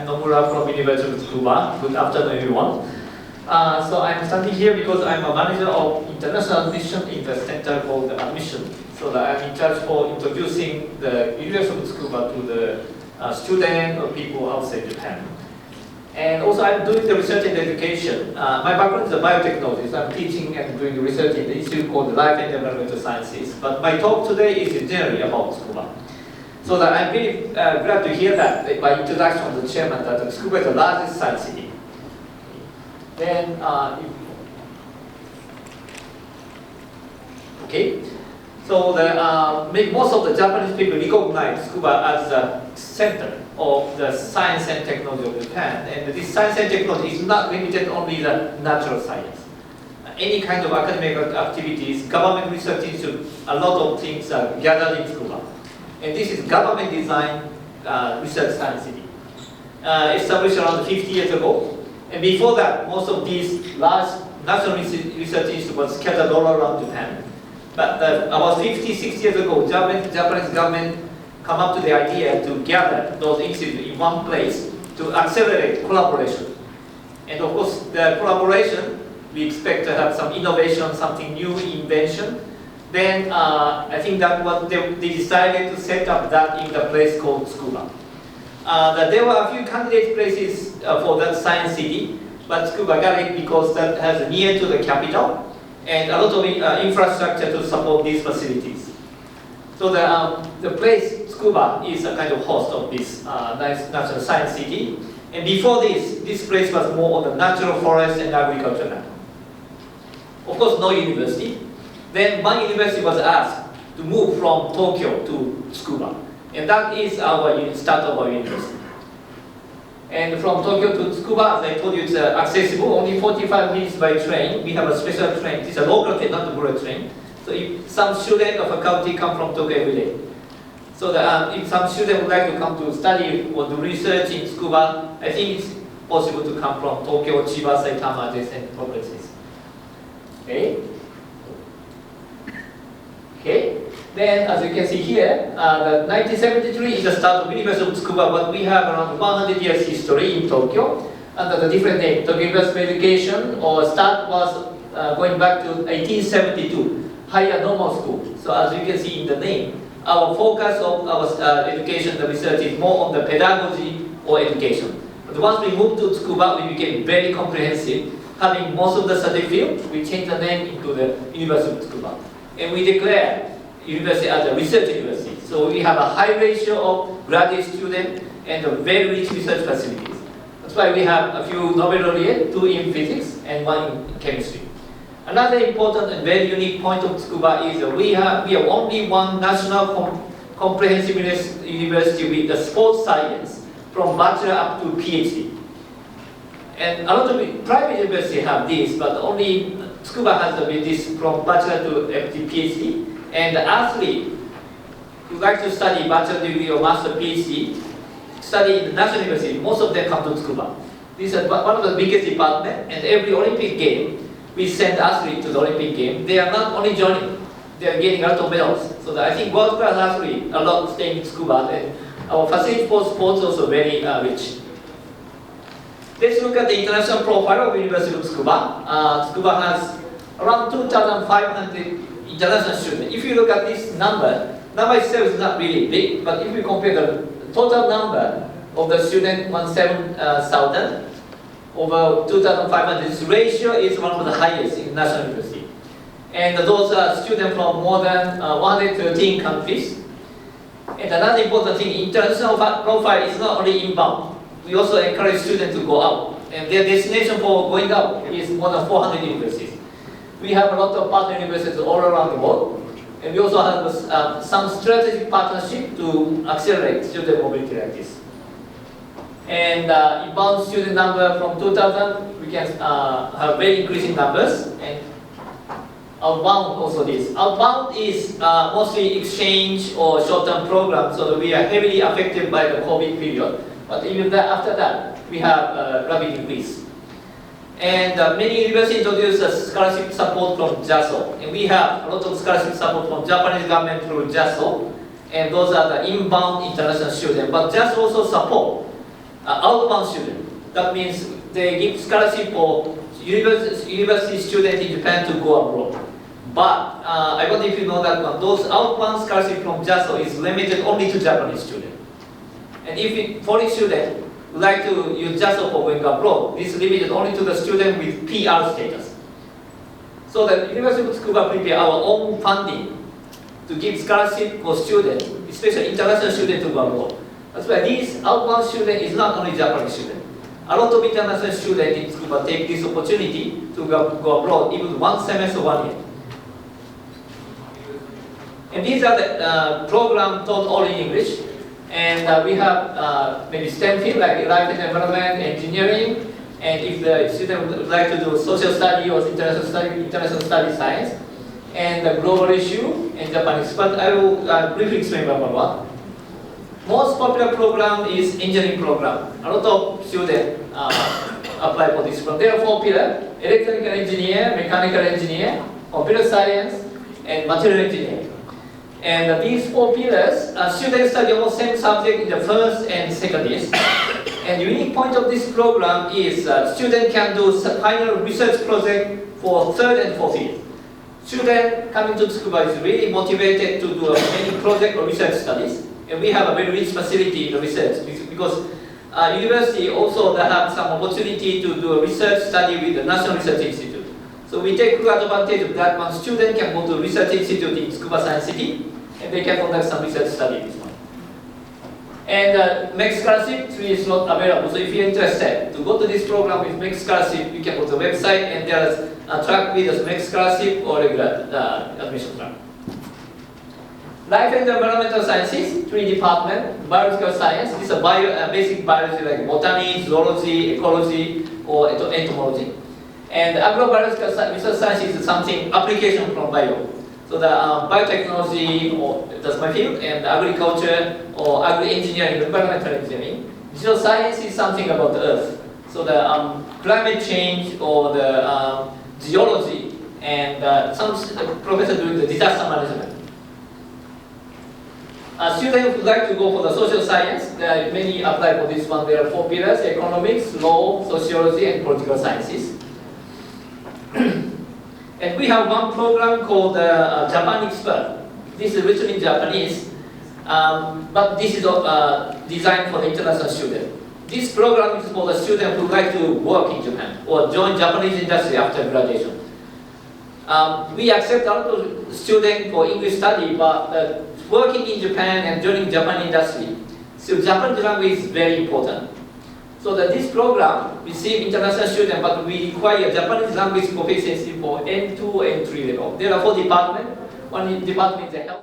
I'm Nomura from University of Tsukuba. Good afternoon, everyone. So I'm standing here because I'm a manager of international admission in the Center for the Admission. So that I'm in charge for introducing the University of Tsukuba to the students or people outside Japan. And also I'm doing the research and education. My background is the biotechnology, so I'm teaching and doing research in the institute called Life and Environmental Sciences. But my talk today is generally about Tsukuba. So that I'm really glad to hear that by introduction of the chairman that Tsukuba is the largest science city. Then, okay. So most of the Japanese people recognize Tsukuba as the center of the science and technology of Japan. And this science and technology is not limited only the natural science. Any kind of academic activities, government research institute, a lot of things are gathered in Tsukuba. And this is government designed research science city. Established around 50 years ago. And before that, most of these large national research institutes was scattered all around Japan. But about 50, 60 years ago, Japanese government come up to the idea to gather those institutes in one place to accelerate collaboration. And of course, the collaboration, we expect to have some innovation, something new invention. Then I think that what they decided to set up that in the place called Tsukuba. There were a few candidate places for that science city, but Tsukuba got it because that has near to the capital and a lot of infrastructure to support these facilities. So the place Tsukuba is a kind of host of this nice natural science city. And before this place was more on the natural forest and agriculture land. Of course, no university. Then one university was asked to move from Tokyo to Tsukuba. And that is our start of our university. And from Tokyo to Tsukuba, as I told you, it's accessible, only 45 minutes by train. We have a special train. It's a local train, not a bullet train. So if some student or faculty come from Tokyo every day. So that, if some student would like to come to study or do research in Tsukuba, I think it's possible to come from Tokyo, Chiba, Saitama, adjacent places. Okay? Okay. Then, as you can see here, the 1973 is the start of University of Tsukuba, but we have around 100 years history in Tokyo under the different name. Tokyo University of Education, or start was going back to 1872, higher normal school. So as you can see in the name, our focus of our education, the research is more on the pedagogy or education. But once we moved to Tsukuba, we became very comprehensive. Having most of the study field, we changed the name into the University of Tsukuba. And we declare university as a research university. So we have a high ratio of graduate students and very rich research facilities. That's why we have a few Nobel laureates, 2 in physics and 1 in chemistry. Another important and very unique point of Tsukuba is we have only one national comprehensive university with the sports science from bachelor up to PhD. And a lot of private universities have this, but only Tsukuba has this from bachelor to PhD. And the athlete who like to study bachelor degree or master PhD, study in the national university, most of them come to Tsukuba. This is one of the biggest departments, and every Olympic game, we send athletes to the Olympic game. They are not only joining, they are getting a lot of medals. So that I think world-class athletes, a lot staying in Tsukuba, and our facility for sports also very rich. Let's look at the international profile of University of Tsukuba. Tsukuba has around 2,500 international students. If you look at this number itself is not really big, but if we compare the total number of the students, 17,000, over 2,500, this ratio is one of the highest in national university. And those are students from more than 113 countries. And another important thing, international profile is not only inbound. We also encourage students to go out. And their destination for going out is more than 400 universities. We have a lot of partner universities all around the world. And we also have some strategic partnership to accelerate student mobility like this. And inbound student number from 2,000, we can have very increasing numbers. And outbound also this. Outbound is mostly exchange or short-term programs, so that we are heavily affected by the COVID period. But even after that, we have rapid increase. And many universities introduce scholarship support from JASO. And we have a lot of scholarship support from Japanese government through JASO. And those are the inbound international students. But JASO also support outbound student. That means they give scholarship for university students in Japan to go abroad. But I wonder if you know that those outbound scholarship from JASO is limited only to Japanese students. And if foreign student would like to use JASO for going abroad, this is limited only to the student with PR status. So the University of Tsukuba prepare our own funding to give scholarship for students, especially international students to go abroad. That's why these outbound student is not only Japanese student. A lot of international students in Tsukuba take this opportunity to go abroad, even one semester, 1 year. And these are the programs taught all in English. And we have maybe STEM field like life and environment, engineering, and if the student would like to do social study or international study science, and the global issue and Japanese. But I will briefly explain one by one. Most popular program is engineering program. A lot of students apply for this program. There are 4 pillars: electrical engineer, mechanical engineer, computer science, and material engineer. And these 4 pillars, students study almost same subject in the first and second years. And the unique point of this program is students can do final research project for 3rd and 4th year. Students coming to Tsukuba is really motivated to do many project or research studies. And we have a very rich facility in the research because university also have some opportunity to do a research study with the National Research Institute. So we take full advantage of that. One student can go to Research Institute in Tsukuba Science City and they can conduct some research study in this one. And MEC scholarship is not available. So if you're interested to go to this program with MEC scholarship, you can go to the website and there is a track with MEC scholarship or regular admission track. Life and environmental sciences, 3 departments: biological science, this is a basic biology like botany, zoology, ecology, or entomology. And agrobiological research science is something application from bio. So the biotechnology, or that's my field, and agriculture, or agri-engineering, environmental engineering. Digital science is something about the earth. So the climate change, or the geology, and some professor doing the disaster management. Students who would like to go for the social science, there are many apply for this one. There are 4 pillars: economics, law, sociology, and political sciences. And we have one program called Japan Expert. This is written in Japanese, but this is designed for the international student. This program is for the student who would like to work in Japan or join Japanese industry after graduation. We accept a lot of students for English study, but working in Japan and joining Japan industry, so Japanese language is very important. So that this program receives international students, but we require Japanese language proficiency for N2 and 3 level. There are 4 departments. One department is the health.